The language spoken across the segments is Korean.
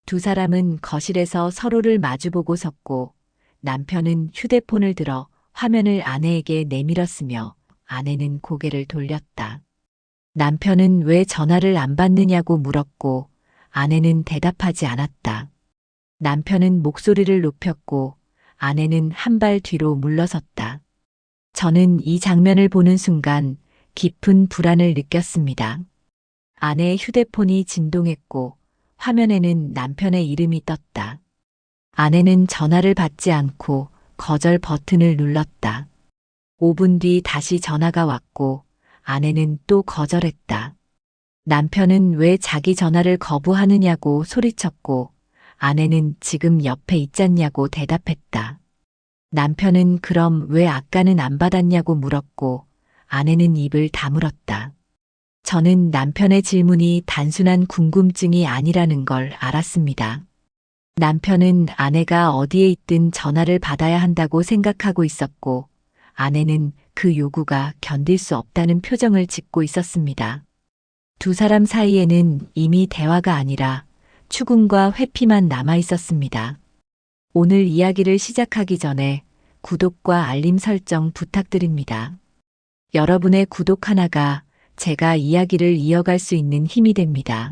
두 사람은 거실에서 서로를 마주보고 섰고 남편은 휴대폰을 들어 화면을 아내에게 내밀었으며 아내는 고개를 돌렸다. 남편은 왜 전화를 안 받느냐고 물었고 아내는 대답하지 않았다. 남편은 목소리를 높였고 아내는 한 발 뒤로 물러섰다. 저는 이 장면을 보는 순간 깊은 불안을 느꼈습니다. 아내의 휴대폰이 진동했고 화면에는 남편의 이름이 떴다. 아내는 전화를 받지 않고 거절 버튼을 눌렀다. 5분 뒤 다시 전화가 왔고 아내는 또 거절했다. 남편은 왜 자기 전화를 거부하느냐고 소리쳤고 아내는 지금 옆에 있잖냐고 대답했다. 남편은 그럼 왜 아까는 안 받았냐고 물었고 아내는 입을 다물었다. 저는 남편의 질문이 단순한 궁금증이 아니라는 걸 알았습니다. 남편은 아내가 어디에 있든 전화를 받아야 한다고 생각하고 있었고 아내는 그 요구가 견딜 수 없다는 표정을 짓고 있었습니다. 두 사람 사이에는 이미 대화가 아니라 추궁과 회피만 남아 있었습니다. 오늘 이야기를 시작하기 전에 구독과 알림 설정 부탁드립니다. 여러분의 구독 하나가 제가 이야기를 이어갈 수 있는 힘이 됩니다.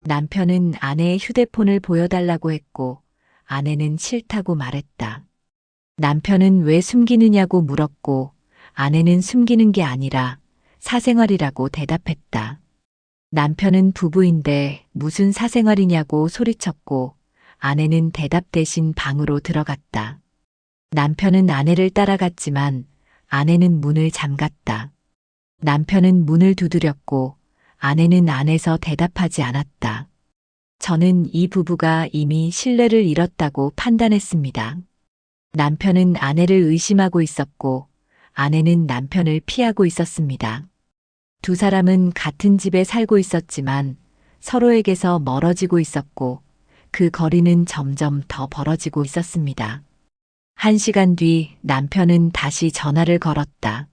남편은 아내의 휴대폰을 보여달라고 했고 아내는 싫다고 말했다. 남편은 왜 숨기느냐고 물었고 아내는 숨기는 게 아니라 사생활이라고 대답했다. 남편은 부부인데 무슨 사생활이냐고 소리쳤고 아내는 대답 대신 방으로 들어갔다. 남편은 아내를 따라갔지만 아내는 문을 잠갔다. 남편은 문을 두드렸고 아내는 안에서 대답하지 않았다. 저는 이 부부가 이미 신뢰를 잃었다고 판단했습니다. 남편은 아내를 의심하고 있었고 아내는 남편을 피하고 있었습니다. 두 사람은 같은 집에 살고 있었지만 서로에게서 멀어지고 있었고 그 거리는 점점 더 벌어지고 있었습니다. 1시간 뒤 남편은 다시 전화를 걸었다.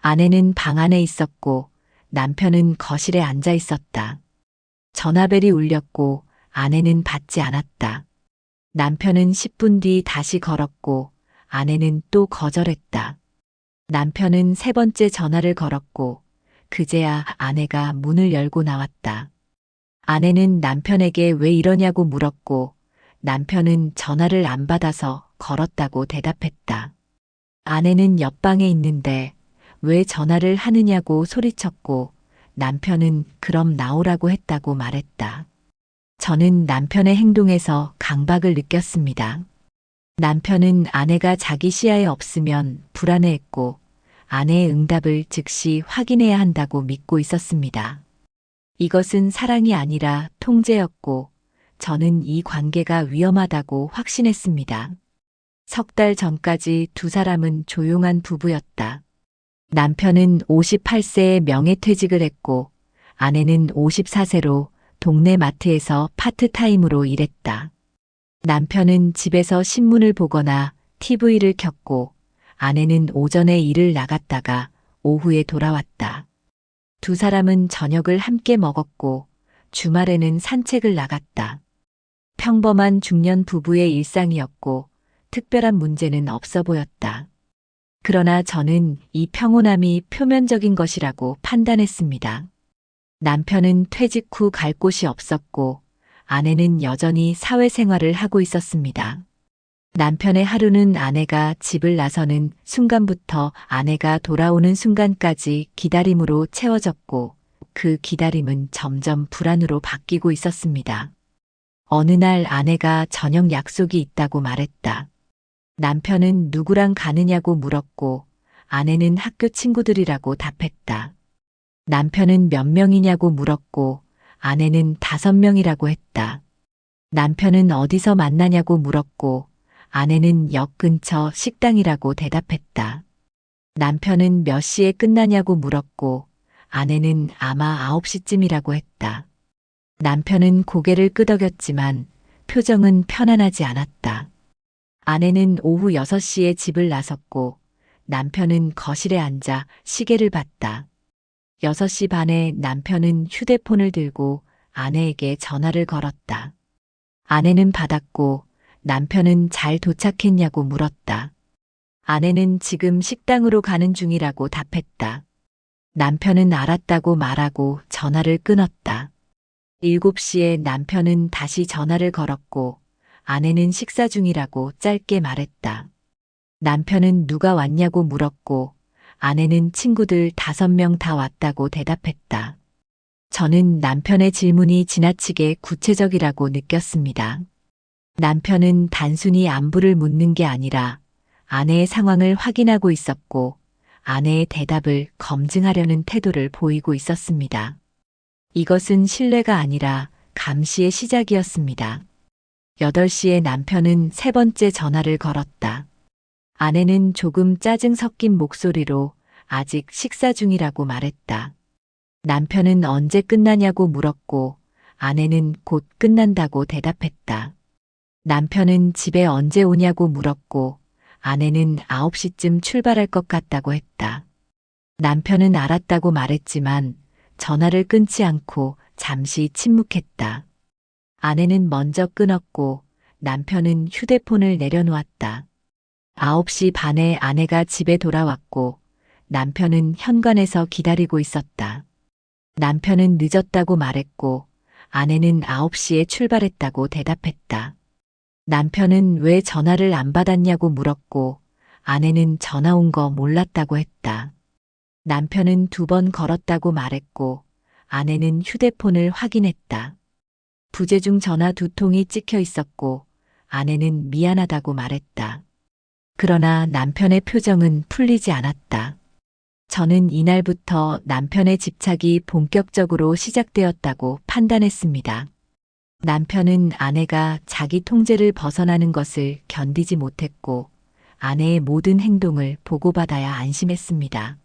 아내는 방 안에 있었고 남편은 거실에 앉아 있었다. 전화벨이 울렸고 아내는 받지 않았다. 남편은 10분 뒤 다시 걸었고 아내는 또 거절했다. 남편은 세 번째 전화를 걸었고 그제야 아내가 문을 열고 나왔다. 아내는 남편에게 왜 이러냐고 물었고 남편은 전화를 안 받아서 걸었다고 대답했다. 아내는 옆방에 있는데 왜 전화를 하느냐고 소리쳤고 남편은 그럼 나오라고 했다고 말했다. 저는 남편의 행동에서 강박을 느꼈습니다. 남편은 아내가 자기 시야에 없으면 불안해했고 아내의 응답을 즉시 확인해야 한다고 믿고 있었습니다. 이것은 사랑이 아니라 통제였고 저는 이 관계가 위험하다고 확신했습니다. 3달 전까지 두 사람은 조용한 부부였다. 남편은 58세에 명예퇴직을 했고 아내는 54세로 동네 마트에서 파트타임으로 일했다. 남편은 집에서 신문을 보거나 TV를 켰고 아내는 오전에 일을 나갔다가 오후에 돌아왔다. 두 사람은 저녁을 함께 먹었고 주말에는 산책을 나갔다. 평범한 중년 부부의 일상이었고 특별한 문제는 없어 보였다. 그러나 저는 이 평온함이 표면적인 것이라고 판단했습니다. 남편은 퇴직 후 갈 곳이 없었고 아내는 여전히 사회생활을 하고 있었습니다. 남편의 하루는 아내가 집을 나서는 순간부터 아내가 돌아오는 순간까지 기다림으로 채워졌고 그 기다림은 점점 불안으로 바뀌고 있었습니다. 어느 날 아내가 저녁 약속이 있다고 말했다. 남편은 누구랑 가느냐고 물었고 아내는 학교 친구들이라고 답했다. 남편은 몇 명이냐고 물었고 아내는 5명이라고 했다. 남편은 어디서 만나냐고 물었고 아내는 역 근처 식당이라고 대답했다. 남편은 몇 시에 끝나냐고 물었고 아내는 아마 9시쯤이라고 했다. 남편은 고개를 끄덕였지만 표정은 편안하지 않았다. 아내는 오후 6시에 집을 나섰고 남편은 거실에 앉아 시계를 봤다. 6시 반에 남편은 휴대폰을 들고 아내에게 전화를 걸었다. 아내는 받았고 남편은 잘 도착했냐고 물었다. 아내는 지금 식당으로 가는 중이라고 답했다. 남편은 알았다고 말하고 전화를 끊었다. 7시에 남편은 다시 전화를 걸었고 아내는 식사 중이라고 짧게 말했다. 남편은 누가 왔냐고 물었고 아내는 친구들 5명 다 왔다고 대답했다. 저는 남편의 질문이 지나치게 구체적이라고 느꼈습니다. 남편은 단순히 안부를 묻는 게 아니라 아내의 상황을 확인하고 있었고 아내의 대답을 검증하려는 태도를 보이고 있었습니다. 이것은 신뢰가 아니라 감시의 시작이었습니다. 8시에 남편은 3번째 전화를 걸었다. 아내는 조금 짜증 섞인 목소리로 아직 식사 중이라고 말했다. 남편은 언제 끝나냐고 물었고 아내는 곧 끝난다고 대답했다. 남편은 집에 언제 오냐고 물었고 아내는 9시쯤 출발할 것 같다고 했다. 남편은 알았다고 말했지만 전화를 끊지 않고 잠시 침묵했다. 아내는 먼저 끊었고 남편은 휴대폰을 내려놓았다. 9시 반에 아내가 집에 돌아왔고 남편은 현관에서 기다리고 있었다. 남편은 늦었다고 말했고 아내는 9시에 출발했다고 대답했다. 남편은 왜 전화를 안 받았냐고 물었고 아내는 전화 온 거 몰랐다고 했다. 남편은 2번 걸었다고 말했고 아내는 휴대폰을 확인했다. 부재중 전화 2통이 찍혀 있었고 아내는 미안하다고 말했다. 그러나 남편의 표정은 풀리지 않았다. 저는 이날부터 남편의 집착이 본격적으로 시작되었다고 판단했습니다. 남편은 아내가 자기 통제를 벗어나는 것을 견디지 못했고 아내의 모든 행동을 보고받아야 안심했습니다.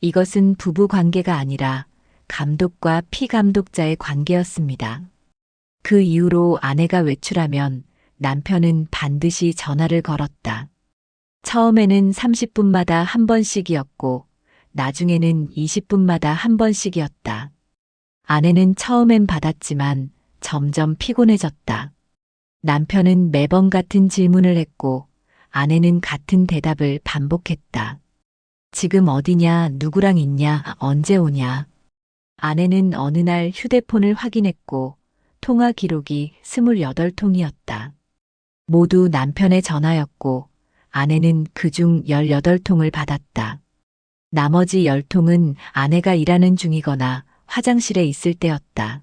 이것은 부부 관계가 아니라 감독과 피감독자의 관계였습니다. 그 이후로 아내가 외출하면 남편은 반드시 전화를 걸었다. 처음에는 30분마다 한 번씩이었고 나중에는 20분마다 한 번씩이었다. 아내는 처음엔 받았지만 점점 피곤해졌다. 남편은 매번 같은 질문을 했고 아내는 같은 대답을 반복했다. 지금 어디냐, 누구랑 있냐, 언제 오냐. 아내는 어느 날 휴대폰을 확인했고 통화 기록이 28통이었다. 모두 남편의 전화였고 아내는 그중 18통을 받았다. 나머지 10통은 아내가 일하는 중이거나 화장실에 있을 때였다.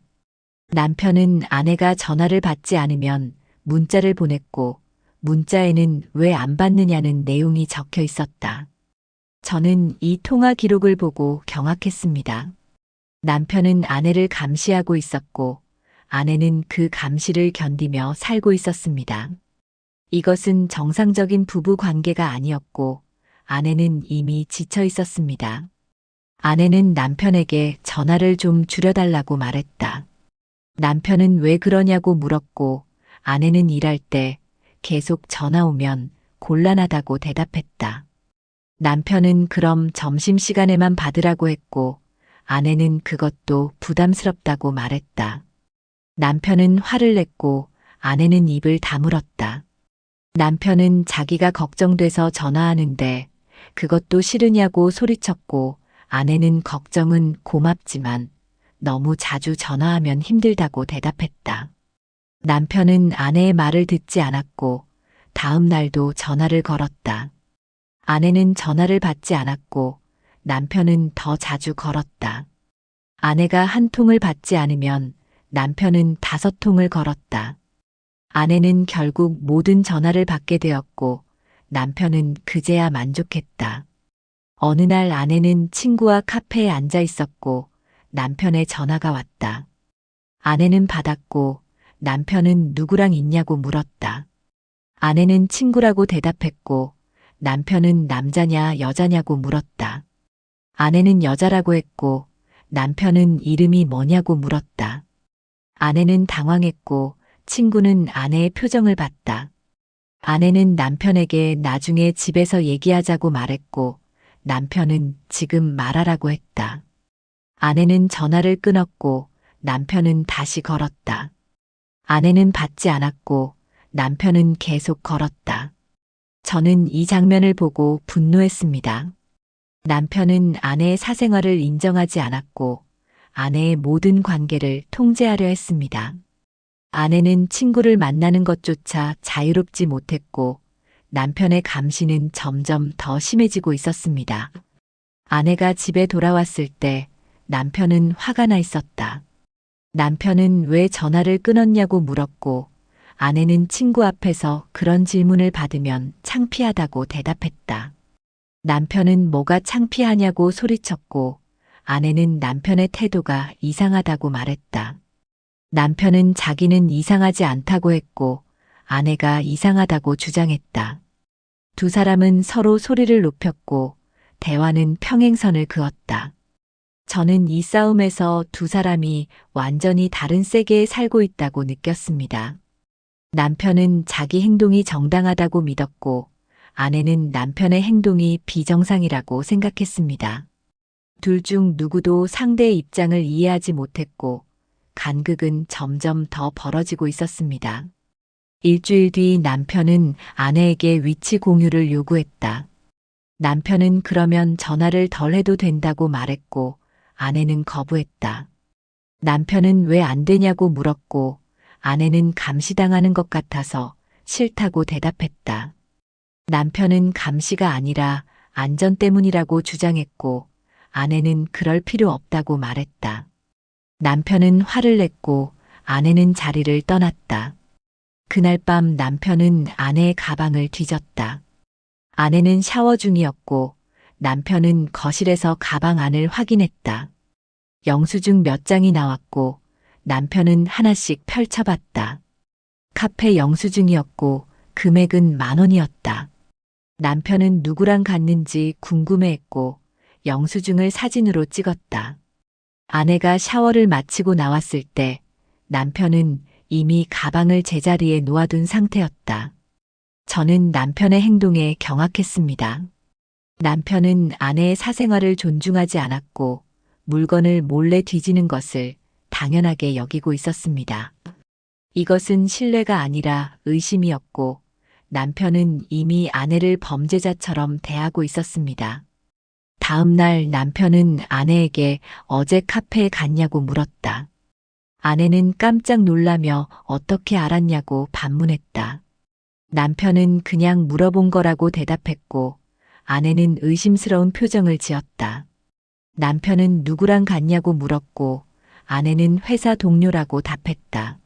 남편은 아내가 전화를 받지 않으면 문자를 보냈고 문자에는 왜 안 받느냐는 내용이 적혀 있었다. 저는 이 통화 기록을 보고 경악했습니다. 남편은 아내를 감시하고 있었고 아내는 그 감시를 견디며 살고 있었습니다. 이것은 정상적인 부부 관계가 아니었고 아내는 이미 지쳐 있었습니다. 아내는 남편에게 전화를 좀 줄여달라고 말했다. 남편은 왜 그러냐고 물었고 아내는 일할 때 계속 전화 오면 곤란하다고 대답했다. 남편은 그럼 점심시간에만 받으라고 했고 아내는 그것도 부담스럽다고 말했다. 남편은 화를 냈고 아내는 입을 다물었다. 남편은 자기가 걱정돼서 전화하는데 그것도 싫으냐고 소리쳤고 아내는 걱정은 고맙지만 너무 자주 전화하면 힘들다고 대답했다. 남편은 아내의 말을 듣지 않았고 다음 날도 전화를 걸었다. 아내는 전화를 받지 않았고 남편은 더 자주 걸었다. 아내가 한 통을 받지 않으면 남편은 5통을 걸었다. 아내는 결국 모든 전화를 받게 되었고 남편은 그제야 만족했다. 어느 날 아내는 친구와 카페에 앉아 있었고 남편의 전화가 왔다. 아내는 받았고 남편은 누구랑 있냐고 물었다. 아내는 친구라고 대답했고 남편은 남자냐 여자냐고 물었다. 아내는 여자라고 했고 남편은 이름이 뭐냐고 물었다. 아내는 당황했고 친구는 아내의 표정을 봤다. 아내는 남편에게 나중에 집에서 얘기하자고 말했고 남편은 지금 말하라고 했다. 아내는 전화를 끊었고 남편은 다시 걸었다. 아내는 받지 않았고 남편은 계속 걸었다. 저는 이 장면을 보고 분노했습니다. 남편은 아내의 사생활을 인정하지 않았고 아내의 모든 관계를 통제하려 했습니다. 아내는 친구를 만나는 것조차 자유롭지 못했고 남편의 감시는 점점 더 심해지고 있었습니다. 아내가 집에 돌아왔을 때 남편은 화가 나 있었다. 남편은 왜 전화를 끊었냐고 물었고 아내는 친구 앞에서 그런 질문을 받으면 창피하다고 대답했다. 남편은 뭐가 창피하냐고 소리쳤고 아내는 남편의 태도가 이상하다고 말했다. 남편은 자기는 이상하지 않다고 했고 아내가 이상하다고 주장했다. 두 사람은 서로 소리를 높였고 대화는 평행선을 그었다. 저는 이 싸움에서 두 사람이 완전히 다른 세계에 살고 있다고 느꼈습니다. 남편은 자기 행동이 정당하다고 믿었고 아내는 남편의 행동이 비정상이라고 생각했습니다. 둘 중 누구도 상대의 입장을 이해하지 못했고 간극은 점점 더 벌어지고 있었습니다. 일주일 뒤 남편은 아내에게 위치 공유를 요구했다. 남편은 그러면 전화를 덜 해도 된다고 말했고 아내는 거부했다. 남편은 왜 안 되냐고 물었고 아내는 감시당하는 것 같아서 싫다고 대답했다. 남편은 감시가 아니라 안전 때문이라고 주장했고 아내는 그럴 필요 없다고 말했다. 남편은 화를 냈고 아내는 자리를 떠났다. 그날 밤 남편은 아내의 가방을 뒤졌다. 아내는 샤워 중이었고 남편은 거실에서 가방 안을 확인했다. 영수증 몇 장이 나왔고 남편은 하나씩 펼쳐봤다. 카페 영수증이었고 금액은 10,000원이었다. 남편은 누구랑 갔는지 궁금해했고 영수증을 사진으로 찍었다. 아내가 샤워를 마치고 나왔을 때 남편은 이미 가방을 제자리에 놓아둔 상태였다. 저는 남편의 행동에 경악했습니다. 남편은 아내의 사생활을 존중하지 않았고 물건을 몰래 뒤지는 것을 당연하게 여기고 있었습니다. 이것은 신뢰가 아니라 의심이었고 남편은 이미 아내를 범죄자처럼 대하고 있었습니다. 다음 날 남편은 아내에게 어제 카페에 갔냐고 물었다. 아내는 깜짝 놀라며 어떻게 알았냐고 반문했다. 남편은 그냥 물어본 거라고 대답했고 아내는 의심스러운 표정을 지었다. 남편은 누구랑 갔냐고 물었고 아내는 회사 동료라고 답했다.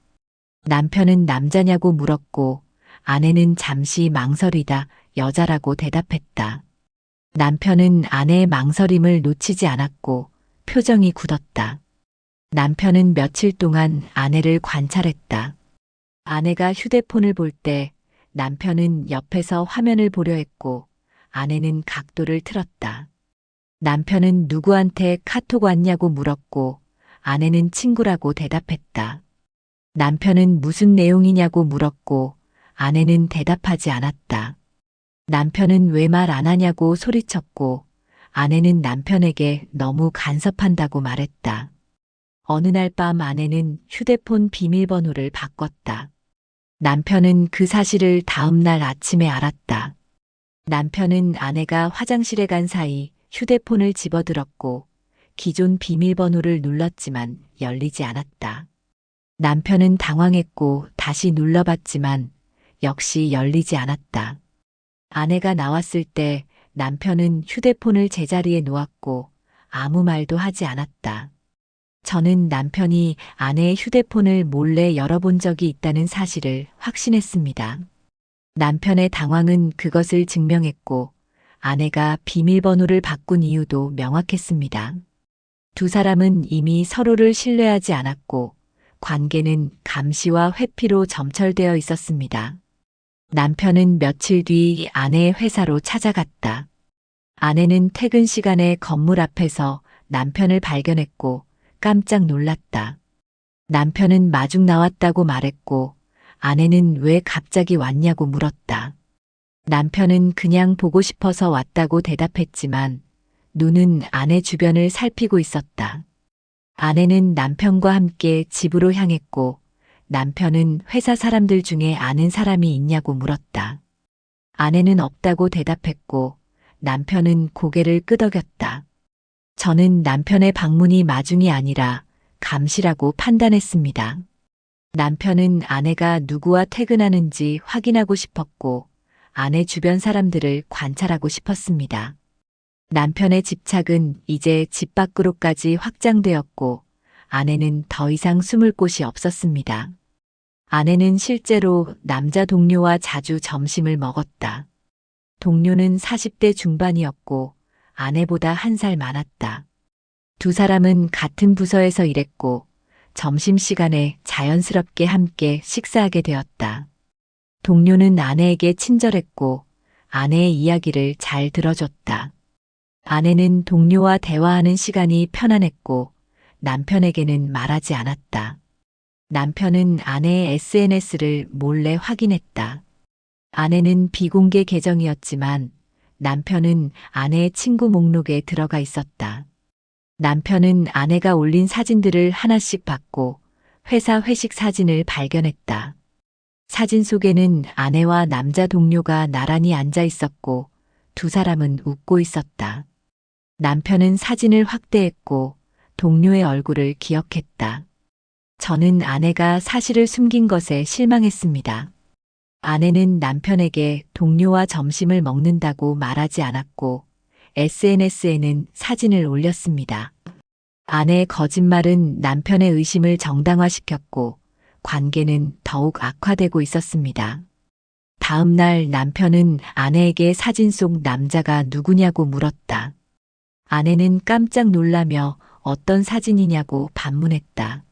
남편은 남자냐고 물었고 아내는 잠시 망설이다 여자라고 대답했다. 남편은 아내의 망설임을 놓치지 않았고 표정이 굳었다. 남편은 며칠 동안 아내를 관찰했다. 아내가 휴대폰을 볼 때 남편은 옆에서 화면을 보려 했고 아내는 각도를 틀었다. 남편은 누구한테 카톡 왔냐고 물었고 아내는 친구라고 대답했다. 남편은 무슨 내용이냐고 물었고 아내는 대답하지 않았다. 남편은 왜 말 안 하냐고 소리쳤고 아내는 남편에게 너무 간섭한다고 말했다. 어느 날 밤 아내는 휴대폰 비밀번호를 바꿨다. 남편은 그 사실을 다음 날 아침에 알았다. 남편은 아내가 화장실에 간 사이 휴대폰을 집어들었고 기존 비밀번호를 눌렀지만 열리지 않았다. 남편은 당황했고 다시 눌러봤지만 역시 열리지 않았다. 아내가 나왔을 때 남편은 휴대폰을 제자리에 놓았고 아무 말도 하지 않았다. 저는 남편이 아내의 휴대폰을 몰래 열어본 적이 있다는 사실을 확신했습니다. 남편의 당황은 그것을 증명했고 아내가 비밀번호를 바꾼 이유도 명확했습니다. 두 사람은 이미 서로를 신뢰하지 않았고 관계는 감시와 회피로 점철되어 있었습니다. 남편은 며칠 뒤 아내의 회사로 찾아갔다. 아내는 퇴근 시간에 건물 앞에서 남편을 발견했고 깜짝 놀랐다. 남편은 마중 나왔다고 말했고 아내는 왜 갑자기 왔냐고 물었다. 남편은 그냥 보고 싶어서 왔다고 대답했지만 눈은 아내 주변을 살피고 있었다. 아내는 남편과 함께 집으로 향했고 남편은 회사 사람들 중에 아는 사람이 있냐고 물었다. 아내는 없다고 대답했고 남편은 고개를 끄덕였다. 저는 남편의 방문이 마중이 아니라 감시라고 판단했습니다. 남편은 아내가 누구와 퇴근하는지 확인하고 싶었고 아내 주변 사람들을 관찰하고 싶었습니다. 남편의 집착은 이제 집 밖으로까지 확장되었고 아내는 더 이상 숨을 곳이 없었습니다. 아내는 실제로 남자 동료와 자주 점심을 먹었다. 동료는 40대 중반이었고 아내보다 1살 많았다. 두 사람은 같은 부서에서 일했고 점심시간에 자연스럽게 함께 식사하게 되었다. 동료는 아내에게 친절했고 아내의 이야기를 잘 들어줬다. 아내는 동료와 대화하는 시간이 편안했고 남편에게는 말하지 않았다. 남편은 아내의 SNS를 몰래 확인했다. 아내는 비공개 계정이었지만 남편은 아내의 친구 목록에 들어가 있었다. 남편은 아내가 올린 사진들을 하나씩 봤고 회사 회식 사진을 발견했다. 사진 속에는 아내와 남자 동료가 나란히 앉아 있었고 두 사람은 웃고 있었다. 남편은 사진을 확대했고 동료의 얼굴을 기억했다. 저는 아내가 사실을 숨긴 것에 실망했습니다. 아내는 남편에게 동료와 점심을 먹는다고 말하지 않았고 SNS에는 사진을 올렸습니다. 아내의 거짓말은 남편의 의심을 정당화시켰고 관계는 더욱 악화되고 있었습니다. 다음 날 남편은 아내에게 사진 속 남자가 누구냐고 물었다. 아내는 깜짝 놀라며 어떤 사진이냐고 반문했다.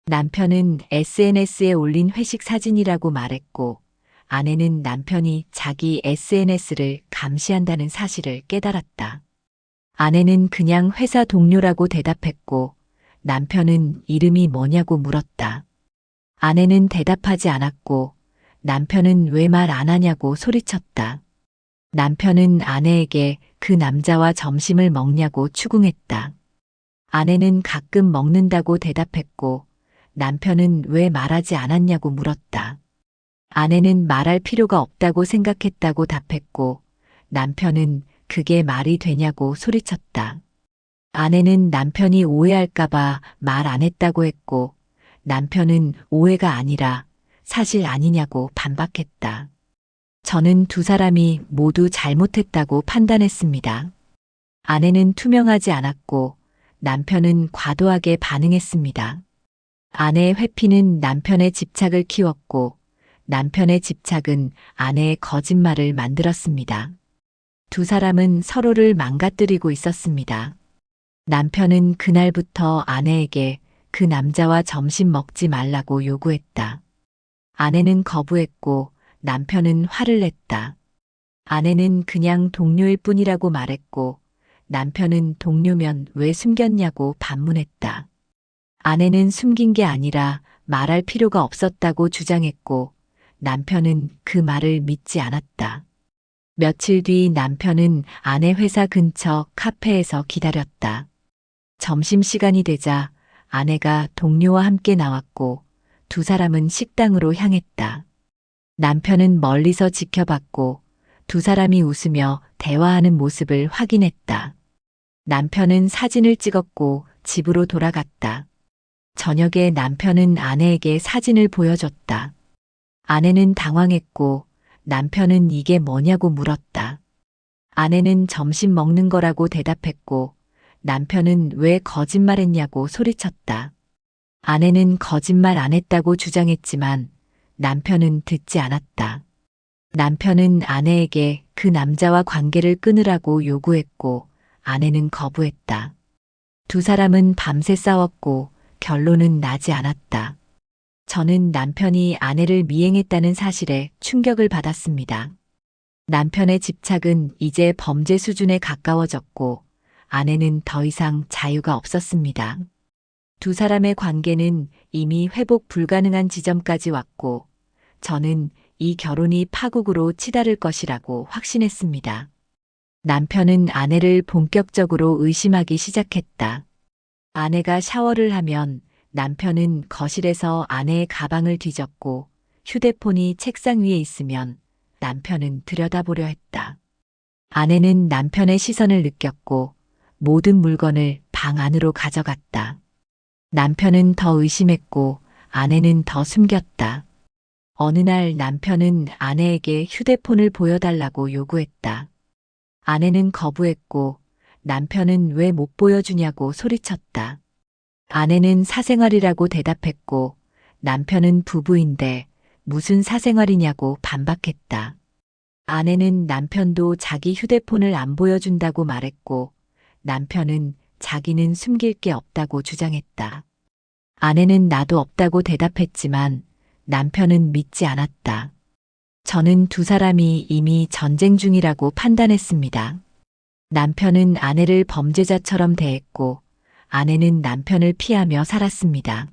남편은 SNS에 올린 회식 사진이라고 말했고 아내는 남편이 자기 SNS를 감시한다는 사실을 깨달았다. 아내는 그냥 회사 동료라고 대답했고 남편은 이름이 뭐냐고 물었다. 아내는 대답하지 않았고 남편은 왜 말 안 하냐고 소리쳤다. 남편은 아내에게 그 남자와 점심을 먹냐고 추궁했다. 아내는 가끔 먹는다고 대답했고 남편은 왜 말하지 않았냐고 물었다. 아내는 말할 필요가 없다고 생각했다고 답했고 남편은 그게 말이 되냐고 소리쳤다. 아내는 남편이 오해할까봐 말 안 했다고 했고 남편은 오해가 아니라 사실 아니냐고 반박했다. 저는 두 사람이 모두 잘못했다고 판단했습니다. 아내는 투명하지 않았고 남편은 과도하게 반응했습니다. 아내의 회피는 남편의 집착을 키웠고 남편의 집착은 아내의 거짓말을 만들었습니다. 두 사람은 서로를 망가뜨리고 있었습니다. 남편은 그날부터 아내에게 그 남자와 점심 먹지 말라고 요구했다. 아내는 거부했고 남편은 화를 냈다. 아내는 그냥 동료일 뿐이라고 말했고 남편은 동료면 왜 숨겼냐고 반문했다. 아내는 숨긴 게 아니라 말할 필요가 없었다고 주장했고 남편은 그 말을 믿지 않았다. 며칠 뒤 남편은 아내 회사 근처 카페에서 기다렸다. 점심시간이 되자 아내가 동료와 함께 나왔고 두 사람은 식당으로 향했다. 남편은 멀리서 지켜봤고 두 사람이 웃으며 대화하는 모습을 확인했다. 남편은 사진을 찍었고 집으로 돌아갔다. 저녁에 남편은 아내에게 사진을 보여줬다. 아내는 당황했고 남편은 이게 뭐냐고 물었다. 아내는 점심 먹는 거라고 대답했고 남편은 왜 거짓말했냐고 소리쳤다. 아내는 거짓말 안 했다고 주장했지만 남편은 듣지 않았다. 남편은 아내에게 그 남자와 관계를 끊으라고 요구했고 아내는 거부했다. 두 사람은 밤새 싸웠고 결론은 나지 않았다. 저는 남편이 아내를 미행했다는 사실에 충격을 받았습니다. 남편의 집착은 이제 범죄 수준에 가까워졌고 아내는 더 이상 자유가 없었습니다. 두 사람의 관계는 이미 회복 불가능한 지점까지 왔고 저는 이 결혼이 파국으로 치달을 것이라고 확신했습니다. 남편은 아내를 본격적으로 의심하기 시작했다. 아내가 샤워를 하면 남편은 거실에서 아내의 가방을 뒤졌고 휴대폰이 책상 위에 있으면 남편은 들여다보려 했다. 아내는 남편의 시선을 느꼈고 모든 물건을 방 안으로 가져갔다. 남편은 더 의심했고 아내는 더 숨겼다. 어느 날 남편은 아내에게 휴대폰을 보여달라고 요구했다. 아내는 거부했고 남편은 왜 못 보여주냐고 소리쳤다. 아내는 사생활이라고 대답했고 남편은 부부인데 무슨 사생활이냐고 반박했다. 아내는 남편도 자기 휴대폰을 안 보여준다고 말했고 남편은 자기는 숨길 게 없다고 주장했다. 아내는 나도 없다고 대답했지만 남편은 믿지 않았다. 저는 두 사람이 이미 전쟁 중이라고 판단했습니다. 남편은 아내를 범죄자처럼 대했고 아내는 남편을 피하며 살았습니다.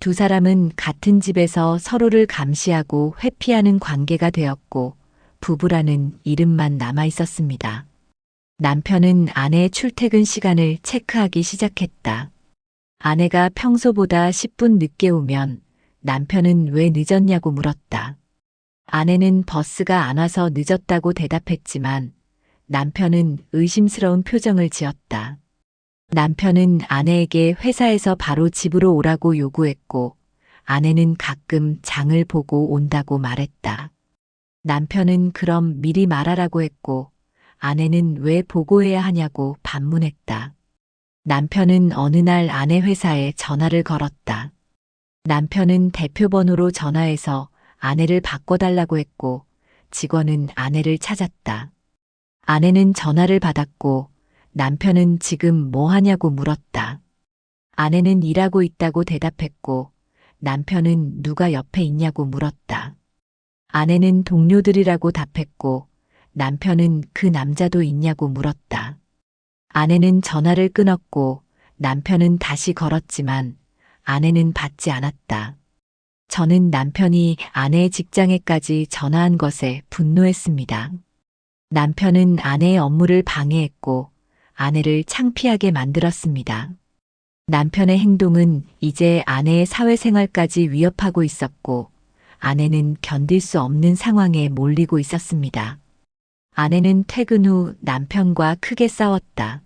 두 사람은 같은 집에서 서로를 감시하고 회피하는 관계가 되었고 부부라는 이름만 남아 있었습니다. 남편은 아내의 출퇴근 시간을 체크하기 시작했다. 아내가 평소보다 10분 늦게 오면 남편은 왜 늦었냐고 물었다. 아내는 버스가 안 와서 늦었다고 대답했지만 남편은 의심스러운 표정을 지었다. 남편은 아내에게 회사에서 바로 집으로 오라고 요구했고 아내는 가끔 장을 보고 온다고 말했다. 남편은 그럼 미리 말하라고 했고 아내는 왜 보고해야 하냐고 반문했다. 남편은 어느 날 아내 회사에 전화를 걸었다. 남편은 대표번호로 전화해서 아내를 바꿔달라고 했고 직원은 아내를 찾았다. 아내는 전화를 받았고 남편은 지금 뭐 하냐고 물었다. 아내는 일하고 있다고 대답했고 남편은 누가 옆에 있냐고 물었다. 아내는 동료들이라고 답했고 남편은 그 남자도 있냐고 물었다. 아내는 전화를 끊었고 남편은 다시 걸었지만 아내는 받지 않았다. 저는 남편이 아내의 직장에까지 전화한 것에 분노했습니다. 남편은 아내의 업무를 방해했고 아내를 창피하게 만들었습니다. 남편의 행동은 이제 아내의 사회생활까지 위협하고 있었고 아내는 견딜 수 없는 상황에 몰리고 있었습니다. 아내는 퇴근 후 남편과 크게 싸웠다.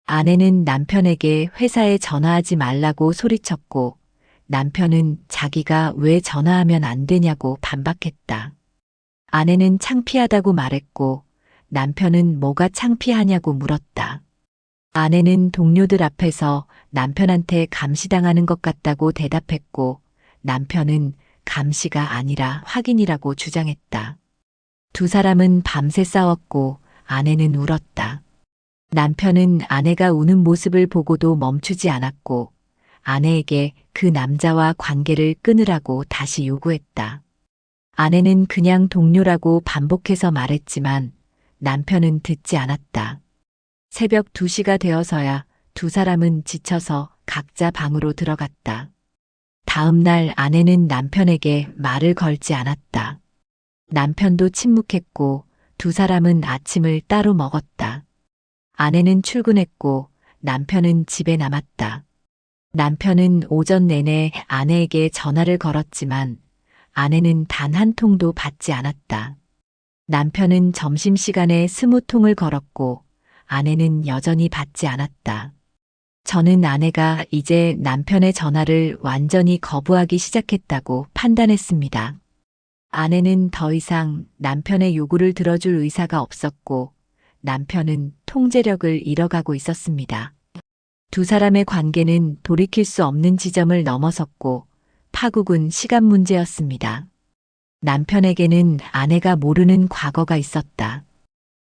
아내는 남편에게 회사에 전화하지 말라고 소리쳤고 남편은 자기가 왜 전화하면 안 되냐고 반박했다. 아내는 창피하다고 말했고 남편은 뭐가 창피하냐고 물었다. 아내는 동료들 앞에서 남편한테 감시당하는 것 같다고 대답했고 남편은 감시가 아니라 확인이라고 주장했다. 두 사람은 밤새 싸웠고 아내는 울었다. 남편은 아내가 우는 모습을 보고도 멈추지 않았고 아내에게 그 남자와 관계를 끊으라고 다시 요구했다. 아내는 그냥 동료라고 반복해서 말했지만 남편은 듣지 않았다. 새벽 2시가 되어서야 두 사람은 지쳐서 각자 방으로 들어갔다. 다음 날 아내는 남편에게 말을 걸지 않았다. 남편도 침묵했고 두 사람은 아침을 따로 먹었다. 아내는 출근했고 남편은 집에 남았다. 남편은 오전 내내 아내에게 전화를 걸었지만 아내는 단 한 통도 받지 않았다. 남편은 점심시간에 20통을 걸었고 아내는 여전히 받지 않았다. 저는 아내가 이제 남편의 전화를 완전히 거부하기 시작했다고 판단했습니다. 아내는 더 이상 남편의 요구를 들어줄 의사가 없었고 남편은 통제력을 잃어가고 있었습니다. 두 사람의 관계는 돌이킬 수 없는 지점을 넘어섰고 파국은 시간 문제였습니다. 남편에게는 아내가 모르는 과거가 있었다.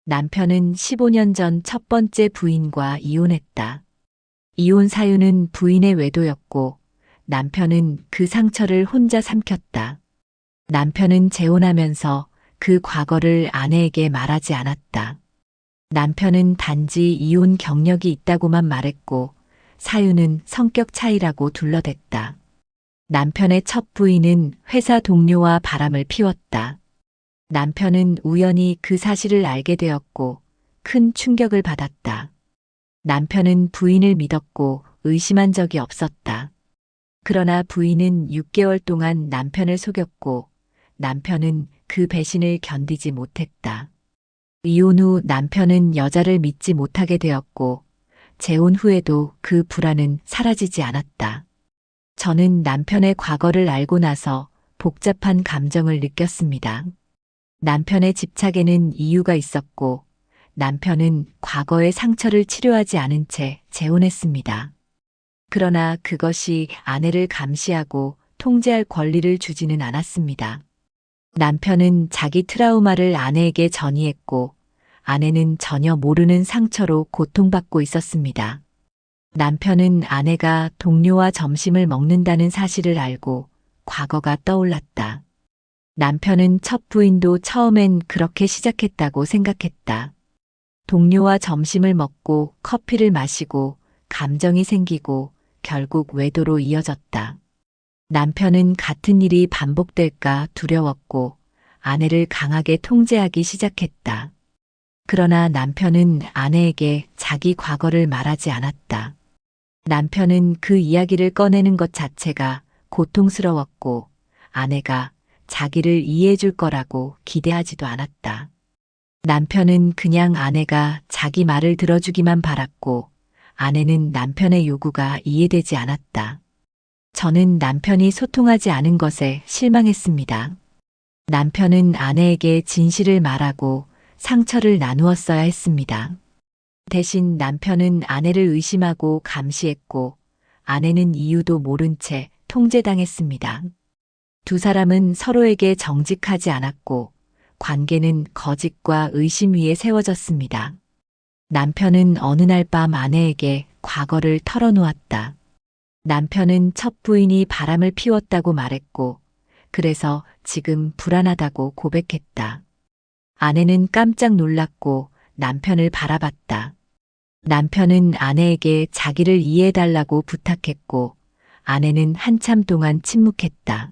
남편은 15년 전 첫 번째 부인과 이혼했다. 이혼 사유는 부인의 외도였고 남편은 그 상처를 혼자 삼켰다. 남편은 재혼하면서 그 과거를 아내에게 말하지 않았다. 남편은 단지 이혼 경력이 있다고만 말했고 사유는 성격 차이라고 둘러댔다. 남편의 첫 부인은 회사 동료와 바람을 피웠다. 남편은 우연히 그 사실을 알게 되었고 큰 충격을 받았다. 남편은 부인을 믿었고 의심한 적이 없었다. 그러나 부인은 6개월 동안 남편을 속였고 남편은 그 배신을 견디지 못했다. 이혼 후 남편은 여자를 믿지 못하게 되었고 재혼 후에도 그 불안은 사라지지 않았다. 저는 남편의 과거를 알고 나서 복잡한 감정을 느꼈습니다. 남편의 집착에는 이유가 있었고 남편은 과거의 상처를 치료하지 않은 채 재혼했습니다. 그러나 그것이 아내를 감시하고 통제할 권리를 주지는 않았습니다. 남편은 자기 트라우마를 아내에게 전이했고 아내는 전혀 모르는 상처로 고통받고 있었습니다. 남편은 아내가 동료와 점심을 먹는다는 사실을 알고 과거가 떠올랐다. 남편은 첫 부인도 처음엔 그렇게 시작했다고 생각했다. 동료와 점심을 먹고 커피를 마시고 감정이 생기고 결국 외도로 이어졌다. 남편은 같은 일이 반복될까 두려웠고 아내를 강하게 통제하기 시작했다. 그러나 남편은 아내에게 자기 과거를 말하지 않았다. 남편은 그 이야기를 꺼내는 것 자체가 고통스러웠고 아내가 자기를 이해해 줄 거라고 기대하지도 않았다. 남편은 그냥 아내가 자기 말을 들어주기만 바랐고 아내는 남편의 요구가 이해되지 않았다. 저는 남편이 소통하지 않은 것에 실망했습니다. 남편은 아내에게 진실을 말하고 상처를 나누었어야 했습니다. 대신 남편은 아내를 의심하고 감시했고 아내는 이유도 모른 채 통제당했습니다. 두 사람은 서로에게 정직하지 않았고 관계는 거짓과 의심 위에 세워졌습니다. 남편은 어느 날 밤 아내에게 과거를 털어놓았다. 남편은 첫 부인이 바람을 피웠다고 말했고 그래서 지금 불안하다고 고백했다. 아내는 깜짝 놀랐고 남편을 바라봤다. 남편은 아내에게 자기를 이해해달라고 부탁했고 아내는 한참 동안 침묵했다.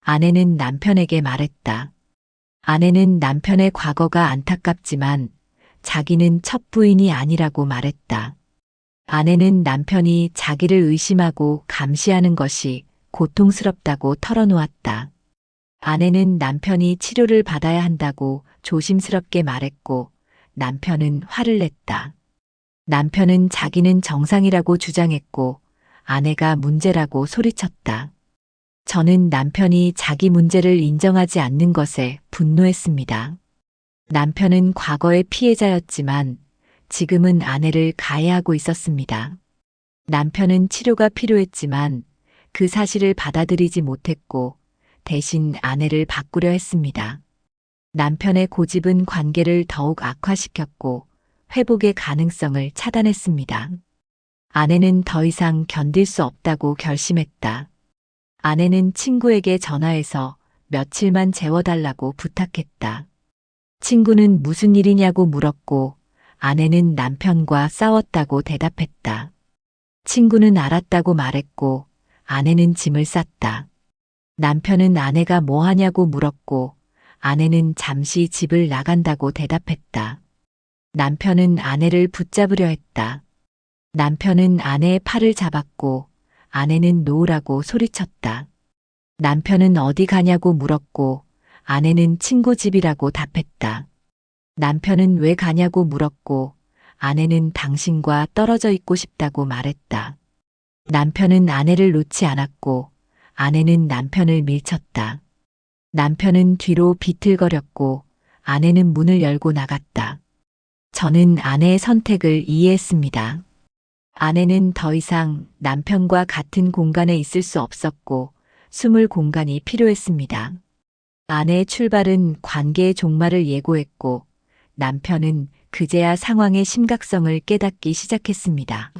아내는 남편에게 말했다. 아내는 남편의 과거가 안타깝지만 자기는 첫 부인이 아니라고 말했다. 아내는 남편이 자기를 의심하고 감시하는 것이 고통스럽다고 털어놓았다. 아내는 남편이 치료를 받아야 한다고 조심스럽게 말했고 남편은 화를 냈다. 남편은 자기는 정상이라고 주장했고 아내가 문제라고 소리쳤다. 저는 남편이 자기 문제를 인정하지 않는 것에 분노했습니다. 남편은 과거의 피해자였지만 지금은 아내를 가해하고 있었습니다. 남편은 치료가 필요했지만 그 사실을 받아들이지 못했고 대신 아내를 바꾸려 했습니다. 남편의 고집은 관계를 더욱 악화시켰고 회복의 가능성을 차단했습니다. 아내는 더 이상 견딜 수 없다고 결심했다. 아내는 친구에게 전화해서 며칠만 재워달라고 부탁했다. 친구는 무슨 일이냐고 물었고 아내는 남편과 싸웠다고 대답했다. 친구는 알았다고 말했고 아내는 짐을 쌌다. 남편은 아내가 뭐 하냐고 물었고 아내는 잠시 집을 나간다고 대답했다. 남편은 아내를 붙잡으려 했다. 남편은 아내의 팔을 잡았고 아내는 놓으라고 소리쳤다. 남편은 어디 가냐고 물었고 아내는 친구 집이라고 답했다. 남편은 왜 가냐고 물었고 아내는 당신과 떨어져 있고 싶다고 말했다. 남편은 아내를 놓지 않았고 아내는 남편을 밀쳤다. 남편은 뒤로 비틀거렸고 아내는 문을 열고 나갔다. 저는 아내의 선택을 이해했습니다. 아내는 더 이상 남편과 같은 공간에 있을 수 없었고 숨을 공간이 필요했습니다. 아내의 출발은 관계의 종말을 예고했고 남편은 그제야 상황의 심각성을 깨닫기 시작했습니다.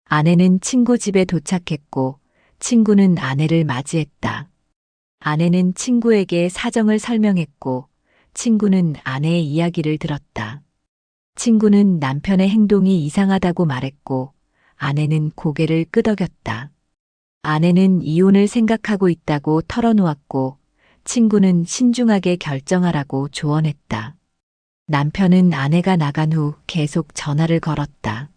아내는 친구 집에 도착했고 친구는 아내를 맞이했다. 아내는 친구에게 사정을 설명했고 친구는 아내의 이야기를 들었다. 친구는 남편의 행동이 이상하다고 말했고 아내는 고개를 끄덕였다. 아내는 이혼을 생각하고 있다고 털어놓았고 친구는 신중하게 결정하라고 조언했다. 남편은 아내가 나간 후 계속 전화를 걸었다.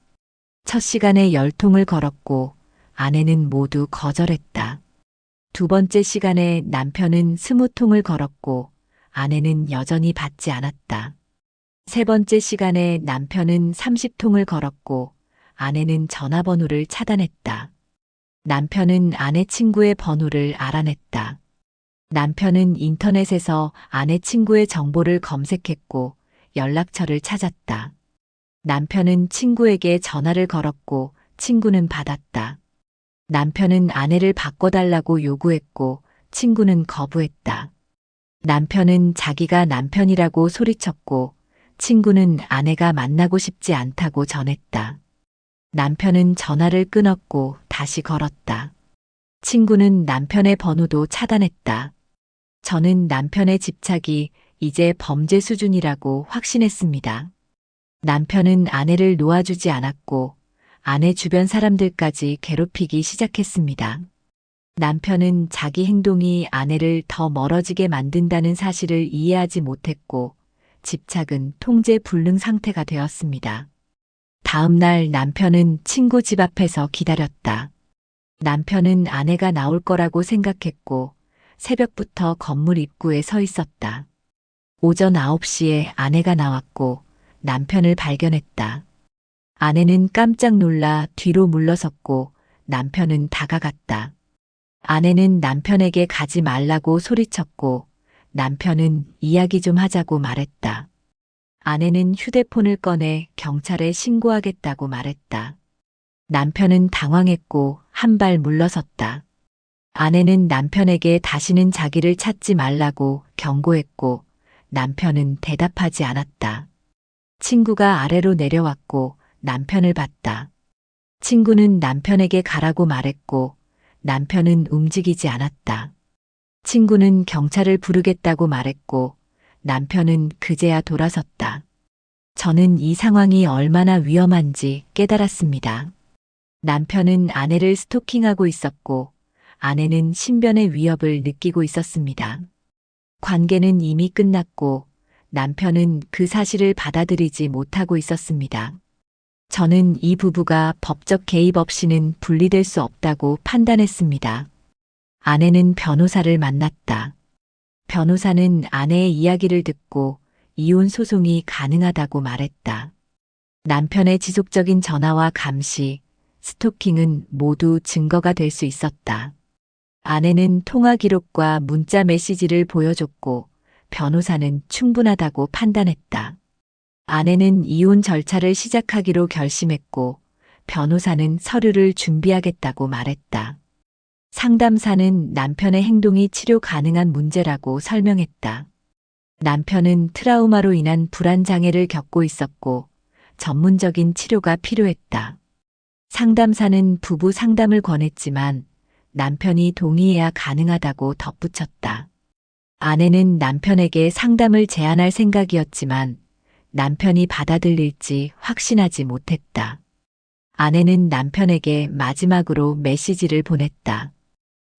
첫 시간에 10통을 걸었고 아내는 모두 거절했다. 두 번째 시간에 남편은 20통을 걸었고 아내는 여전히 받지 않았다. 세 번째 시간에 남편은 30통을 걸었고 아내는 전화번호를 차단했다. 남편은 아내 친구의 번호를 알아냈다. 남편은 인터넷에서 아내 친구의 정보를 검색했고 연락처를 찾았다. 남편은 친구에게 전화를 걸었고 친구는 받았다. 남편은 아내를 바꿔달라고 요구했고 친구는 거부했다. 남편은 자기가 남편이라고 소리쳤고 친구는 아내가 만나고 싶지 않다고 전했다. 남편은 전화를 끊었고 다시 걸었다. 친구는 남편의 번호도 차단했다. 저는 남편의 집착이 이제 범죄 수준이라고 확신했습니다. 남편은 아내를 놓아주지 않았고 아내 주변 사람들까지 괴롭히기 시작했습니다. 남편은 자기 행동이 아내를 더 멀어지게 만든다는 사실을 이해하지 못했고 집착은 통제 불능 상태가 되었습니다. 다음 날 남편은 친구 집 앞에서 기다렸다. 남편은 아내가 나올 거라고 생각했고 새벽부터 건물 입구에 서 있었다. 오전 9시에 아내가 나왔고 남편을 발견했다. 아내는 깜짝 놀라 뒤로 물러섰고 남편은 다가갔다. 아내는 남편에게 가지 말라고 소리쳤고 남편은 이야기 좀 하자고 말했다. 아내는 휴대폰을 꺼내 경찰에 신고하겠다고 말했다. 남편은 당황했고 한 발 물러섰다. 아내는 남편에게 다시는 자기를 찾지 말라고 경고했고 남편은 대답하지 않았다. 친구가 아래로 내려왔고 남편을 봤다. 친구는 남편에게 가라고 말했고 남편은 움직이지 않았다. 친구는 경찰을 부르겠다고 말했고 남편은 그제야 돌아섰다. 저는 이 상황이 얼마나 위험한지 깨달았습니다. 남편은 아내를 스토킹하고 있었고 아내는 신변의 위협을 느끼고 있었습니다. 관계는 이미 끝났고 남편은 그 사실을 받아들이지 못하고 있었습니다. 저는 이 부부가 법적 개입 없이는 분리될 수 없다고 판단했습니다. 아내는 변호사를 만났다. 변호사는 아내의 이야기를 듣고 이혼 소송이 가능하다고 말했다. 남편의 지속적인 전화와 감시, 스토킹은 모두 증거가 될 수 있었다. 아내는 통화 기록과 문자 메시지를 보여줬고 변호사는 충분하다고 판단했다. 아내는 이혼 절차를 시작하기로 결심했고 변호사는 서류를 준비하겠다고 말했다. 상담사는 남편의 행동이 치료 가능한 문제라고 설명했다. 남편은 트라우마로 인한 불안 장애를 겪고 있었고 전문적인 치료가 필요했다. 상담사는 부부 상담을 권했지만 남편이 동의해야 가능하다고 덧붙였다. 아내는 남편에게 상담을 제안할 생각이었지만 남편이 받아들일지 확신하지 못했다. 아내는 남편에게 마지막으로 메시지를 보냈다.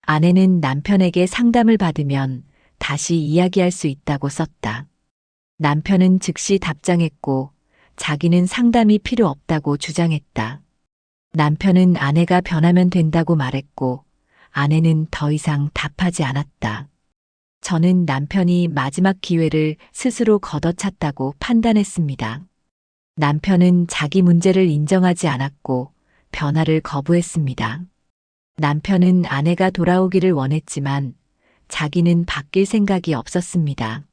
아내는 남편에게 상담을 받으면 다시 이야기할 수 있다고 썼다. 남편은 즉시 답장했고 자기는 상담이 필요 없다고 주장했다. 남편은 아내가 변하면 된다고 말했고 아내는 더 이상 답하지 않았다. 저는 남편이 마지막 기회를 스스로 걷어찼다고 판단했습니다. 남편은 자기 문제를 인정하지 않았고 변화를 거부했습니다. 남편은 아내가 돌아오기를 원했지만 자기는 바뀔 생각이 없었습니다.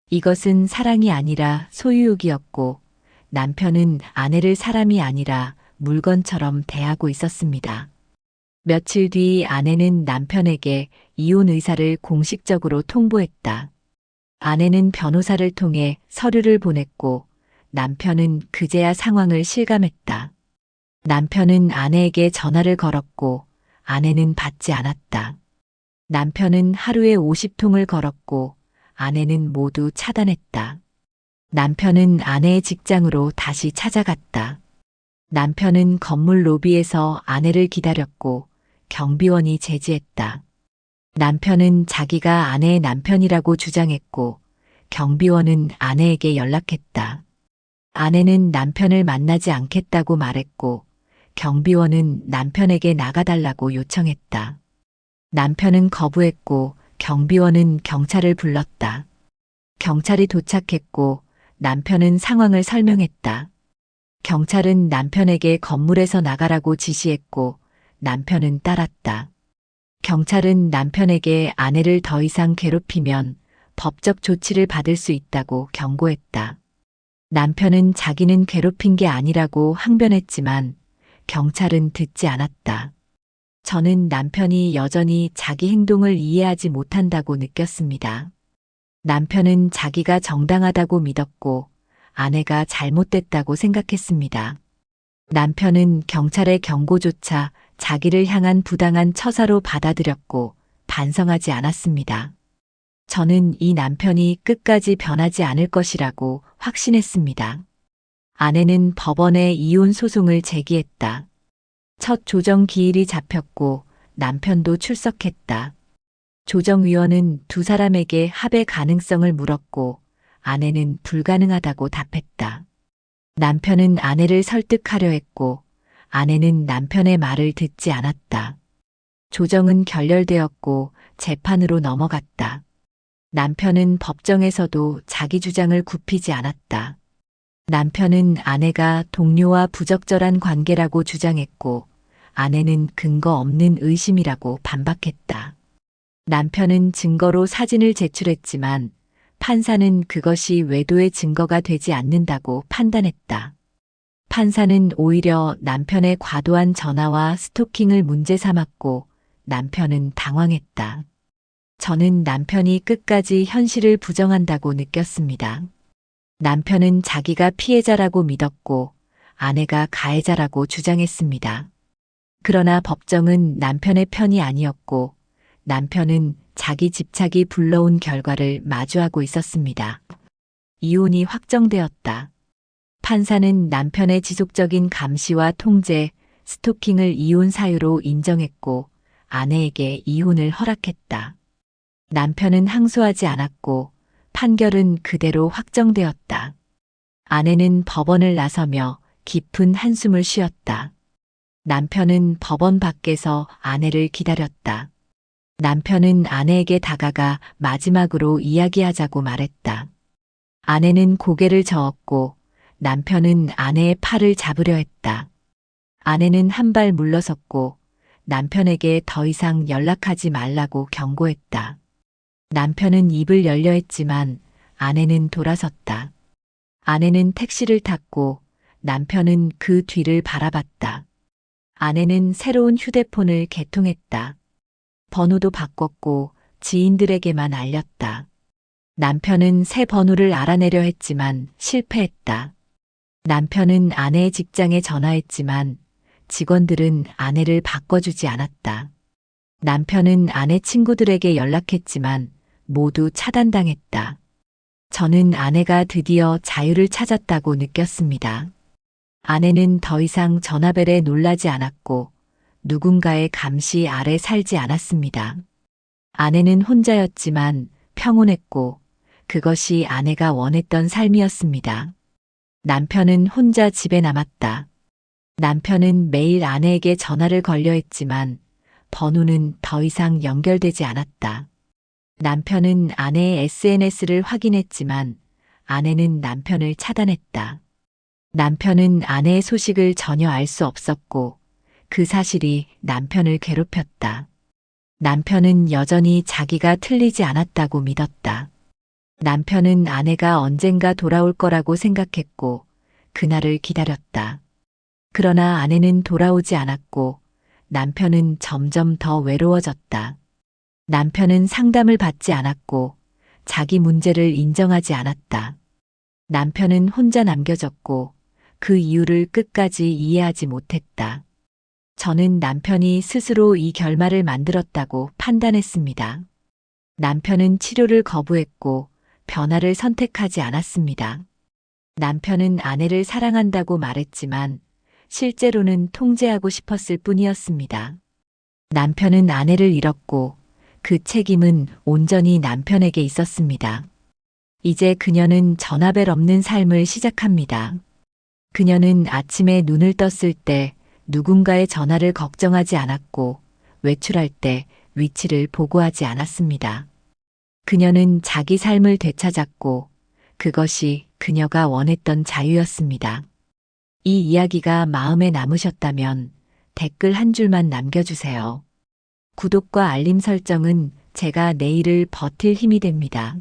이것은 사랑이 아니라 소유욕이었고 남편은 아내를 사람이 아니라 물건처럼 대하고 있었습니다. 며칠 뒤 아내는 남편에게 이혼 의사를 공식적으로 통보했다. 아내는 변호사를 통해 서류를 보냈고 남편은 그제야 상황을 실감했다. 남편은 아내에게 전화를 걸었고 아내는 받지 않았다. 남편은 하루에 50통을 걸었고 아내는 모두 차단했다. 남편은 아내의 직장으로 다시 찾아갔다. 남편은 건물 로비에서 아내를 기다렸고 경비원이 제지했다. 남편은 자기가 아내의 남편이라고 주장했고 경비원은 아내에게 연락했다. 아내는 남편을 만나지 않겠다고 말했고 경비원은 남편에게 나가달라고 요청했다. 남편은 거부했고 경비원은 경찰을 불렀다. 경찰이 도착했고 남편은 상황을 설명했다. 경찰은 남편에게 건물에서 나가라고 지시했고 남편은 따랐다. 경찰은 남편에게 아내를 더 이상 괴롭히면 법적 조치를 받을 수 있다고 경고했다. 남편은 자기는 괴롭힌 게 아니라고 항변했지만 경찰은 듣지 않았다. 저는 남편이 여전히 자기 행동을 이해하지 못한다고 느꼈습니다. 남편은 자기가 정당하다고 믿었고 아내가 잘못됐다고 생각했습니다. 남편은 경찰의 경고조차 자기를 향한 부당한 처사로 받아들였고 반성하지 않았습니다. 저는 이 남편이 끝까지 변하지 않을 것이라고 확신했습니다. 아내는 법원에 이혼 소송을 제기했다. 첫 조정 기일이 잡혔고 남편도 출석했다. 조정위원은 두 사람에게 합의 가능성을 물었고 아내는 불가능하다고 답했다. 남편은 아내를 설득하려 했고 아내는 남편의 말을 듣지 않았다. 조정은 결렬되었고 재판으로 넘어갔다. 남편은 법정에서도 자기 주장을 굽히지 않았다. 남편은 아내가 동료와 부적절한 관계라고 주장했고 아내는 근거 없는 의심이라고 반박했다. 남편은 증거로 사진을 제출했지만 판사는 그것이 외도의 증거가 되지 않는다고 판단했다. 판사는 오히려 남편의 과도한 전화와 스토킹을 문제 삼았고 남편은 당황했다. 저는 남편이 끝까지 현실을 부정한다고 느꼈습니다. 남편은 자기가 피해자라고 믿었고 아내가 가해자라고 주장했습니다. 그러나 법정은 남편의 편이 아니었고 남편은 자기 집착이 불러온 결과를 마주하고 있었습니다. 이혼이 확정되었다. 판사는 남편의 지속적인 감시와 통제, 스토킹을 이혼 사유로 인정했고 아내에게 이혼을 허락했다. 남편은 항소하지 않았고 판결은 그대로 확정되었다. 아내는 법원을 나서며 깊은 한숨을 쉬었다. 남편은 법원 밖에서 아내를 기다렸다. 남편은 아내에게 다가가 마지막으로 이야기하자고 말했다. 아내는 고개를 저었고 남편은 아내의 팔을 잡으려 했다. 아내는 한 발 물러섰고 남편에게 더 이상 연락하지 말라고 경고했다. 남편은 입을 열려 했지만 아내는 돌아섰다. 아내는 택시를 탔고 남편은 그 뒤를 바라봤다. 아내는 새로운 휴대폰을 개통했다. 번호도 바꿨고 지인들에게만 알렸다. 남편은 새 번호를 알아내려 했지만 실패했다. 남편은 아내의 직장에 전화했지만 직원들은 아내를 바꿔주지 않았다. 남편은 아내 친구들에게 연락했지만 모두 차단당했다. 저는 아내가 드디어 자유를 찾았다고 느꼈습니다. 아내는 더 이상 전화벨에 놀라지 않았고 누군가의 감시 아래 살지 않았습니다. 아내는 혼자였지만 평온했고 그것이 아내가 원했던 삶이었습니다. 남편은 혼자 집에 남았다. 남편은 매일 아내에게 전화를 걸려 했지만 번호는 더 이상 연결되지 않았다. 남편은 아내의 SNS를 확인했지만 아내는 남편을 차단했다. 남편은 아내의 소식을 전혀 알 수 없었고 그 사실이 남편을 괴롭혔다. 남편은 여전히 자기가 틀리지 않았다고 믿었다. 남편은 아내가 언젠가 돌아올 거라고 생각했고 그날을 기다렸다. 그러나 아내는 돌아오지 않았고 남편은 점점 더 외로워졌다. 남편은 상담을 받지 않았고 자기 문제를 인정하지 않았다. 남편은 혼자 남겨졌고 그 이유를 끝까지 이해하지 못했다. 저는 남편이 스스로 이 결말을 만들었다고 판단했습니다. 남편은 치료를 거부했고 변화를 선택하지 않았습니다. 남편은 아내를 사랑한다고 말했지만 실제로는 통제하고 싶었을 뿐이었습니다. 남편은 아내를 잃었고 그 책임은 온전히 남편에게 있었습니다. 이제 그녀는 전화벨 없는 삶을 시작합니다. 그녀는 아침에 눈을 떴을 때 누군가의 전화를 걱정하지 않았고 외출할 때 위치를 보고하지 않았습니다. 그녀는 자기 삶을 되찾았고 그것이 그녀가 원했던 자유였습니다. 이 이야기가 마음에 남으셨다면 댓글 한 줄만 남겨주세요. 구독과 알림 설정은 제가 내일을 버틸 힘이 됩니다.